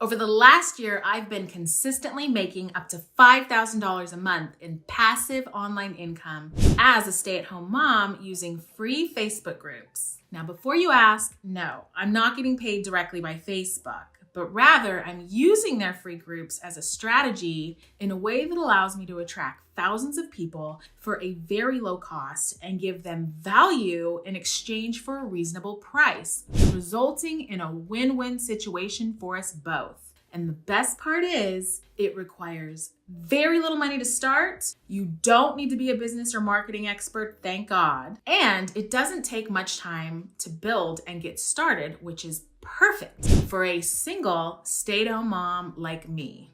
Over the last year, I've been consistently making up to $5,000 a month in passive online income as a stay-at-home mom using free Facebook groups. Now, before you ask, no, I'm not getting paid directly by Facebook, but rather I'm using their free groups as a strategy in a way that allows me to attract thousands of people for a very low cost and give them value in exchange for a reasonable price, resulting in a win-win situation for us both. And the best part is, it requires very little money to start. You don't need to be a business or marketing expert, thank God. And it doesn't take much time to build and get started, which is perfect for a single stay-at-home mom like me.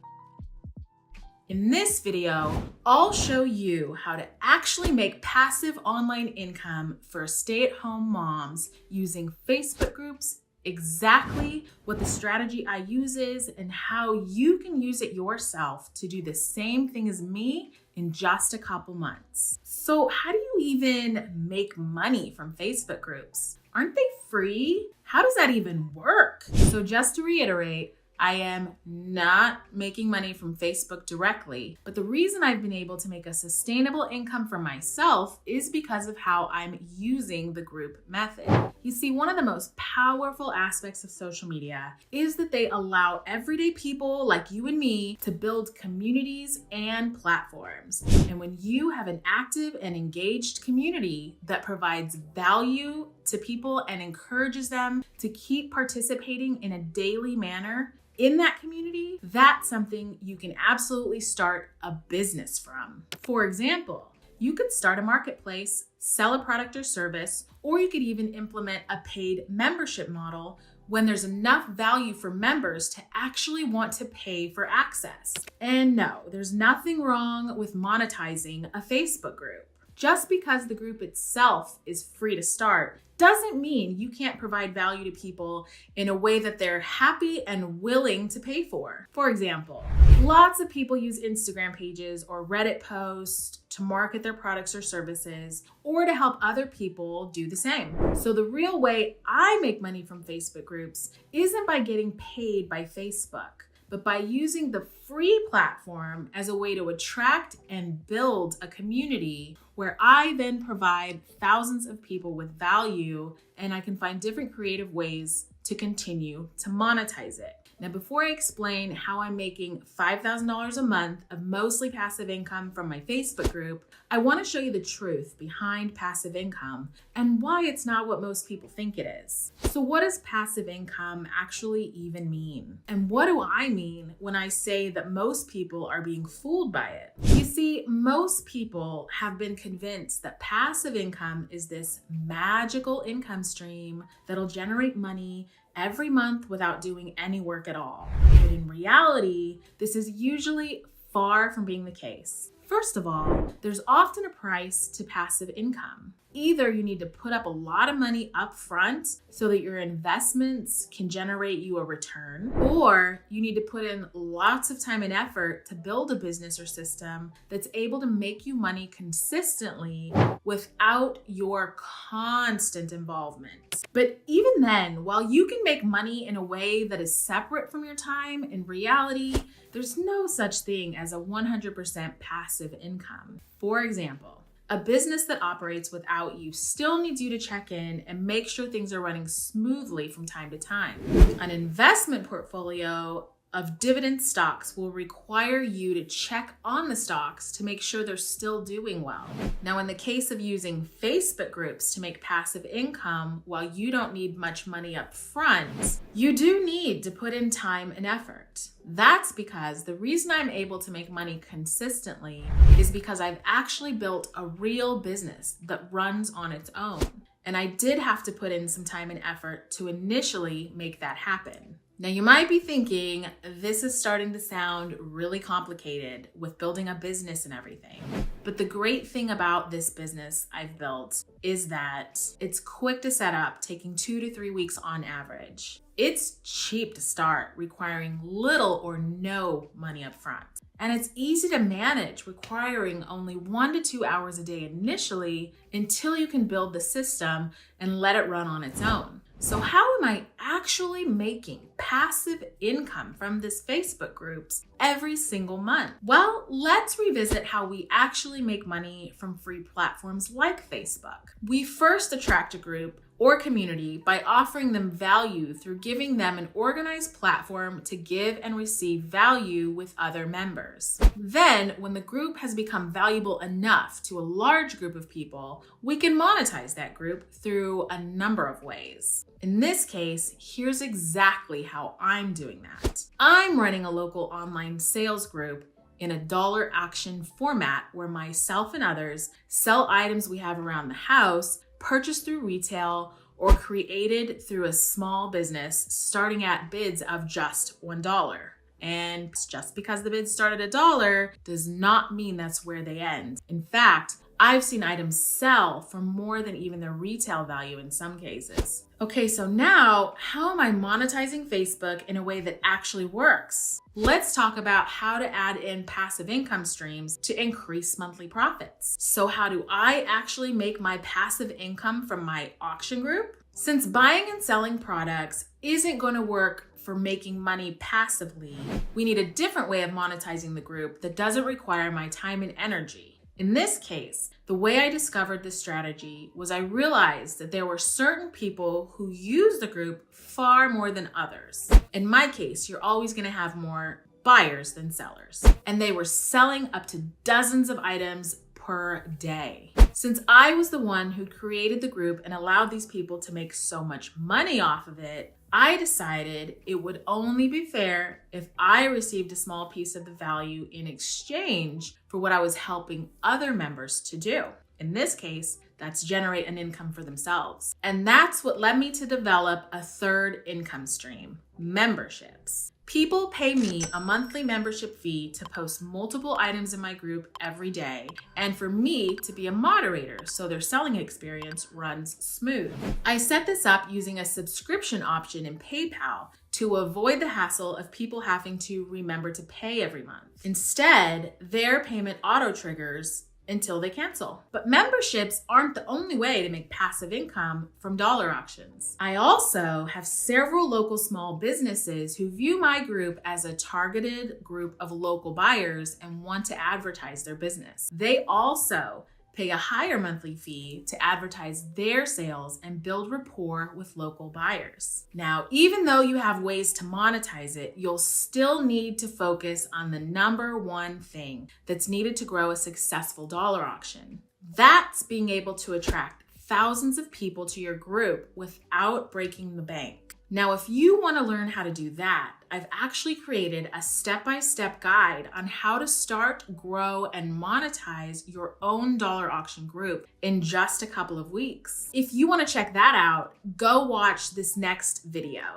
In this video, I'll show you how to actually make passive online income for stay-at-home moms using Facebook groups, exactly what the strategy I use is, and how you can use it yourself to do the same thing as me in just a couple months. So how do you even make money from Facebook groups? Aren't they free? How does that even work? So just to reiterate, I am not making money from Facebook directly, but the reason I've been able to make a sustainable income for myself is because of how I'm using the group method. You see, one of the most powerful aspects of social media is that they allow everyday people like you and me to build communities and platforms. And when you have an active and engaged community that provides value to people and encourages them to keep participating in a daily manner in that community, that's something you can absolutely start a business from. For example, you could start a marketplace, sell a product or service, or you could even implement a paid membership model when there's enough value for members to actually want to pay for access. And no, there's nothing wrong with monetizing a Facebook group. Just because the group itself is free to start doesn't mean you can't provide value to people in a way that they're happy and willing to pay for. For example, lots of people use Instagram pages or Reddit posts to market their products or services, or to help other people do the same. So the real way I make money from Facebook groups isn't by getting paid by Facebook, but by using the free platform as a way to attract and build a community where I then provide thousands of people with value, and I can find different creative ways to continue to monetize it. Now, before I explain how I'm making $5,000 a month of mostly passive income from my Facebook group, I want to show you the truth behind passive income and why it's not what most people think it is. So what does passive income actually even mean? And what do I mean when I say that most people are being fooled by it? You see, most people have been convinced that passive income is this magical income stream that'll generate money every month without doing any work at all. But in reality, this is usually far from being the case. First of all, there's often a price to passive income. Either you need to put up a lot of money up front so that your investments can generate you a return, or you need to put in lots of time and effort to build a business or system that's able to make you money consistently without your constant involvement. But even then, while you can make money in a way that is separate from your time, in reality, there's no such thing as a 100% passive income. For example, a business that operates without you still needs you to check in and make sure things are running smoothly from time to time. An investment portfolio of dividend stocks will require you to check on the stocks to make sure they're still doing well. Now, in the case of using Facebook groups to make passive income, while you don't need much money up front, you do need to put in time and effort. That's because the reason I'm able to make money consistently is because I've actually built a real business that runs on its own. And I did have to put in some time and effort to initially make that happen. Now, you might be thinking, this is starting to sound really complicated with building a business and everything. But the great thing about this business I've built is that it's quick to set up, taking 2 to 3 weeks on average. It's cheap to start, requiring little or no money up front. And it's easy to manage, requiring only 1 to 2 hours a day initially until you can build the system and let it run on its own. So how am I actually making passive income from this Facebook groups every single month? Well, let's revisit how we actually make money from free platforms like Facebook. We first attract a group or community by offering them value through giving them an organized platform to give and receive value with other members. Then, when the group has become valuable enough to a large group of people, we can monetize that group through a number of ways. In this case, here's exactly how I'm doing that. I'm running a local online sales group in a dollar auction format where myself and others sell items we have around the house, purchased through retail, or created through a small business starting at bids of just $1. And just because the bids start at $1 does not mean that's where they end. In fact, I've seen items sell for more than even their retail value in some cases. Okay, so now how am I monetizing Facebook in a way that actually works? Let's talk about how to add in passive income streams to increase monthly profits. So how do I actually make my passive income from my auction group? Since buying and selling products isn't going to work for making money passively, we need a different way of monetizing the group that doesn't require my time and energy. In this case, the way I discovered this strategy was I realized that there were certain people who use the group far more than others. In my case, you're always going to have more buyers than sellers. And they were selling up to dozens of items per day. Since I was the one who created the group and allowed these people to make so much money off of it, I decided it would only be fair if I received a small piece of the value in exchange for what I was helping other members to do. In this case, that's generate an income for themselves. And that's what led me to develop a third income stream, memberships. People pay me a monthly membership fee to post multiple items in my group every day, and for me to be a moderator so their selling experience runs smooth. I set this up using a subscription option in PayPal to avoid the hassle of people having to remember to pay every month. Instead, their payment auto triggers until they cancel. But memberships aren't the only way to make passive income from dollar auctions. I also have several local small businesses who view my group as a targeted group of local buyers and want to advertise their business. They also pay a higher monthly fee to advertise their sales and build rapport with local buyers. Now, even though you have ways to monetize it, you'll still need to focus on the number one thing that's needed to grow a successful dollar auction. That's being able to attract thousands of people to your group without breaking the bank. Now, if you want to learn how to do that, I've actually created a step-by-step guide on how to start, grow, and monetize your own dollar auction group in just a couple of weeks. If you want to check that out, go watch this next video.